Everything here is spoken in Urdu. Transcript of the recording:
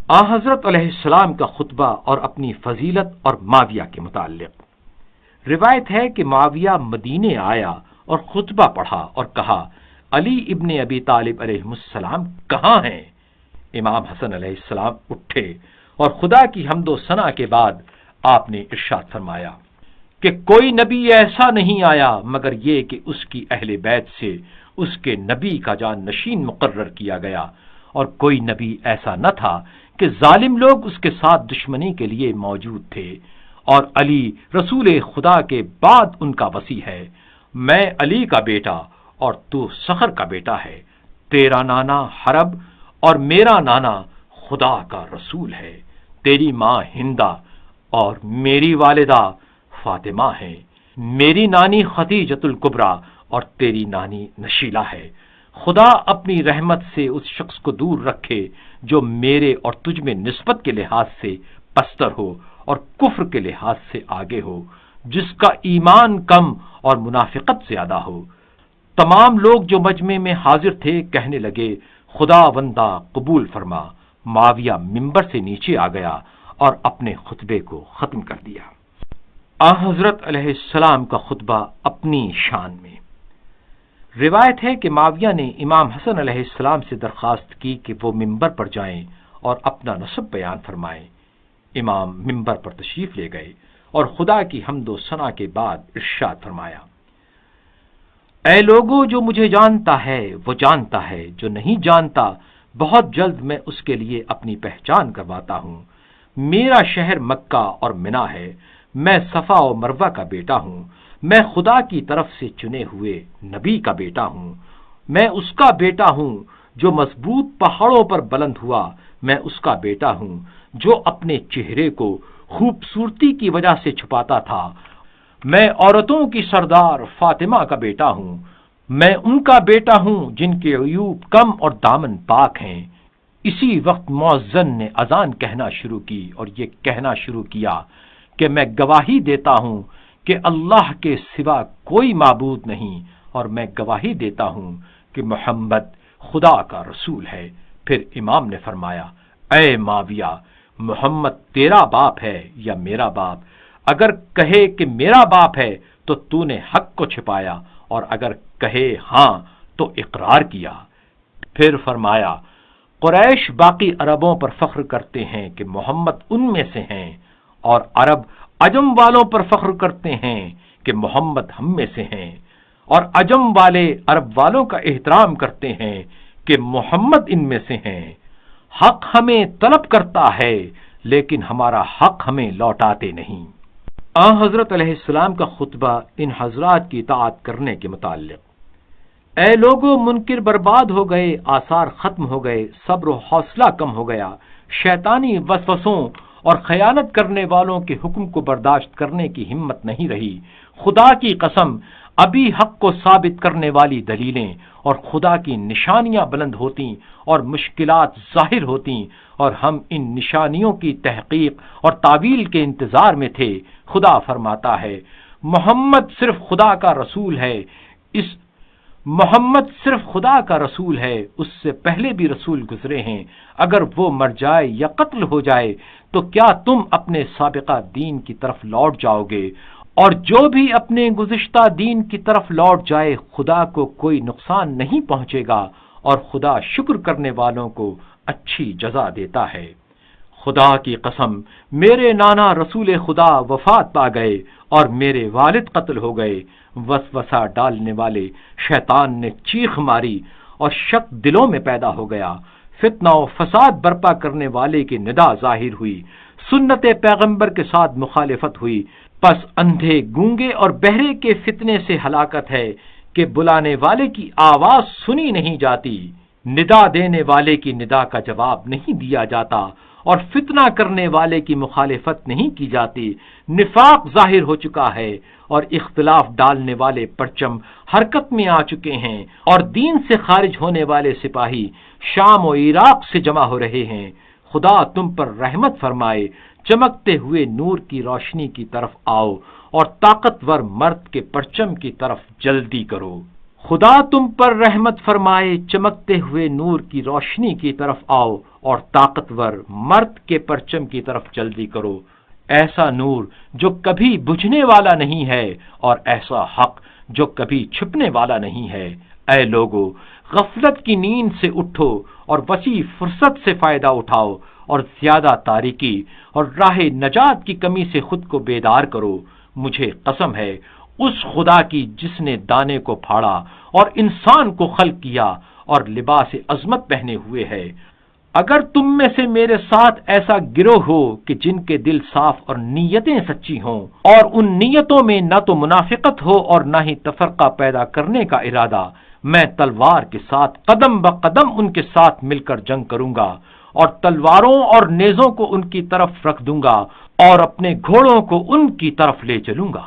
آن حضرت علیہ السلام کا خطبہ اور اپنی فضیلت اور معاویہ کے متعلق روایت ہے کہ معاویہ مدینے آیا اور خطبہ پڑھا اور کہا، علی ابن ابی طالب علیہ السلام کہاں ہیں؟ امام حسن علیہ السلام اٹھے اور خدا کی حمد و ثنا کے بعد آپ نے ارشاد فرمایا کہ کوئی نبی ایسا نہیں آیا مگر یہ کہ اس کی اہل بیت سے اس کے نبی کا جان نشین مقرر کیا گیا، اور کوئی نبی ایسا نہ تھا کہ ظالم لوگ اس کے ساتھ دشمنی کے لیے موجود تھے، اور علی رسول خدا کے بعد ان کا وصی ہے۔ میں علی کا بیٹا اور تو سخر کا بیٹا ہے، تیرا نانا حرب اور میرا نانا خدا کا رسول ہے، تیری ماں ہندہ اور میری والدہ فاطمہ ہے، میری نانی خدیجۃ الکبریٰ اور تیری نانی نشیلہ ہے۔ خدا اپنی رحمت سے اس شخص کو دور رکھے جو میرے اور تجھ میں نسبت کے لحاظ سے پستر ہو اور کفر کے لحاظ سے آگے ہو، جس کا ایمان کم اور منافقت زیادہ ہو۔ تمام لوگ جو مجمع میں حاضر تھے کہنے لگے، خدا بندہ قبول فرما۔ معاویہ منبر سے نیچے آ گیا اور اپنے خطبے کو ختم کر دیا۔ آن حضرت علیہ السلام کا خطبہ اپنی شان میں روایت ہے کہ معاویہ نے امام حسن علیہ السلام سے درخواست کی کہ وہ منبر پر جائیں اور اپنا نسب بیان فرمائیں۔ امام منبر پر تشریف لے گئے اور خدا کی حمد و ثنا کے بعد ارشاد فرمایا، اے لوگو، جو مجھے جانتا ہے وہ جانتا ہے، جو نہیں جانتا بہت جلد میں اس کے لیے اپنی پہچان کرواتا ہوں۔ میرا شہر مکہ اور منا ہے، میں صفا و مروہ کا بیٹا ہوں، میں خدا کی طرف سے چنے ہوئے نبی کا بیٹا ہوں، میں اس کا بیٹا ہوں جو مضبوط پہاڑوں پر بلند ہوا، میں اس کا بیٹا ہوں جو اپنے چہرے کو خوبصورتی کی وجہ سے چھپاتا تھا، میں عورتوں کی سردار فاطمہ کا بیٹا ہوں، میں ان کا بیٹا ہوں جن کے عیوب کم اور دامن پاک ہیں۔ اسی وقت مؤذن نے اذان کہنا شروع کی اور یہ کہنا شروع کیا کہ میں گواہی دیتا ہوں کہ اللہ کے سوا کوئی معبود نہیں، اور میں گواہی دیتا ہوں کہ محمد خدا کا رسول ہے۔ پھر امام نے فرمایا، اے معاویہ، محمد تیرا باپ ہے یا میرا باپ؟ اگر کہے کہ میرا باپ ہے تو نے حق کو چھپایا، اور اگر کہے ہاں تو اقرار کیا۔ پھر فرمایا، قریش باقی عربوں پر فخر کرتے ہیں کہ محمد ان میں سے ہیں، اور عرب عجم والوں پر فخر کرتے ہیں کہ محمد ہم میں سے ہیں، اور عجم والے عرب والوں کا احترام کرتے ہیں کہ محمد ان میں سے ہیں۔ حق ہمیں طلب کرتا ہے لیکن ہمارا حق ہمیں لوٹاتے نہیں۔ آن حضرت علیہ السلام کا خطبہ ان حضرات کی اطاعت کرنے کے متعلق، اے لوگو، منکر برباد ہو گئے، آثار ختم ہو گئے، صبر و حوصلہ کم ہو گیا، شیطانی وسوسوں اور خیانت کرنے والوں کے حکم کو برداشت کرنے کی ہمت نہیں رہی۔ خدا کی قسم، ابھی حق کو ثابت کرنے والی دلیلیں اور خدا کی نشانیاں بلند ہوتیں اور مشکلات ظاہر ہوتیں، اور ہم ان نشانیوں کی تحقیق اور تعویل کے انتظار میں تھے۔ خدا فرماتا ہے، محمد صرف خدا کا رسول ہے، محمد صرف خدا کا رسول ہے، اس سے پہلے بھی رسول گزرے ہیں، اگر وہ مر جائے یا قتل ہو جائے تو کیا تم اپنے سابقہ دین کی طرف لوٹ جاؤ گے؟ اور جو بھی اپنے گزشتہ دین کی طرف لوٹ جائے خدا کو کوئی نقصان نہیں پہنچے گا، اور خدا شکر کرنے والوں کو اچھی جزا دیتا ہے۔ خدا کی قسم، میرے نانا رسول خدا وفات پا گئے اور میرے والد قتل ہو گئے۔ وسوسہ ڈالنے والے شیطان نے چیخ ماری اور شک دلوں میں پیدا ہو گیا۔ فتنہ و فساد برپا کرنے والے کی ندا ظاہر ہوئی، سنت پیغمبر کے ساتھ مخالفت ہوئی۔ پس اندھے، گونگے اور بہرے کے فتنے سے ہلاکت ہے کہ بلانے والے کی آواز سنی نہیں جاتی، ندا دینے والے کی ندا کا جواب نہیں دیا جاتا، اور فتنہ کرنے والے کی مخالفت نہیں کی جاتی۔ نفاق ظاہر ہو چکا ہے اور اختلاف ڈالنے والے پرچم حرکت میں آ چکے ہیں، اور دین سے خارج ہونے والے سپاہی شام و عراق سے جمع ہو رہے ہیں۔ خدا تم پر رحمت فرمائے، چمکتے ہوئے نور کی روشنی کی طرف آؤ اور طاقتور مرد کے پرچم کی طرف جلدی کرو۔ خدا تم پر رحمت فرمائے، چمکتے ہوئے نور کی روشنی کی طرف آؤ اور طاقتور مرد کے پرچم کی طرف جلدی کرو، ایسا نور جو کبھی بجھنے والا نہیں ہے اور ایسا حق جو کبھی چھپنے والا نہیں ہے۔ اے لوگو، غفلت کی نیند سے اٹھو اور وسیع فرصت سے فائدہ اٹھاؤ اور زیادہ تاریکی اور راہ نجات کی کمی سے خود کو بیدار کرو۔ مجھے قسم ہے اس خدا کی جس نے دانے کو پھاڑا اور انسان کو خلق کیا اور لباس عظمت پہنے ہوئے ہے، اگر تم میں سے میرے ساتھ ایسا گروہ ہو کہ جن کے دل صاف اور نیتیں سچی ہوں، اور ان نیتوں میں نہ تو منافقت ہو اور نہ ہی تفرقہ پیدا کرنے کا ارادہ، میں تلوار کے ساتھ قدم بقدم ان کے ساتھ مل کر جنگ کروں گا اور تلواروں اور نیزوں کو ان کی طرف رکھ دوں گا اور اپنے گھوڑوں کو ان کی طرف لے چلوں گا۔